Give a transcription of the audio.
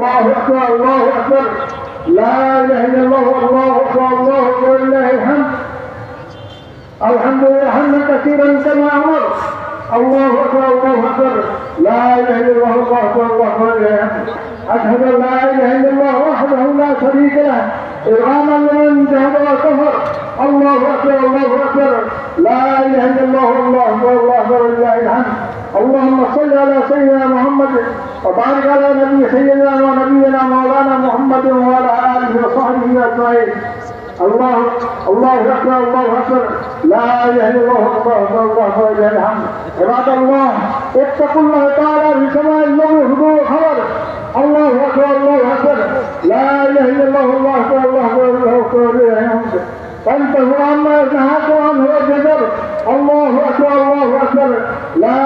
الله أكبر الله أكبر لا إله إلا الله الله أكبر الله أكبر ولله الحمد الحمد لله حمدا كثيرا كما أمر الله أكبر الله أكبر لا إله إلا الله الله أكبر الله أكبر ولله الحمد أشهد أن لا إله إلا الله وحده لا شريك له إرغاما لمن جهد وكفر الله أكبر الله أكبر لا إله إلا الله الله أكبر الله أكبر ولله الحمد اللهم صل على سيدنا محمد وبارك على نبي سيدنا ونبينا مولانا محمد وعلى آله وصحبه أجمعين الله أكبر الله أكبر لا إله إلا الله الله أكبر الله أكبر ولله الحمد عباد الله اتقوا الله تعالى في سماء اللغو حضور الخبر الله أكبر الله أكبر لا إله إلا الله الله أكبر الله أكبر الله أكبر ولله الحمد فانتهوا عما ينهاكم عنه الجزر الله أكبر الله أكبر لا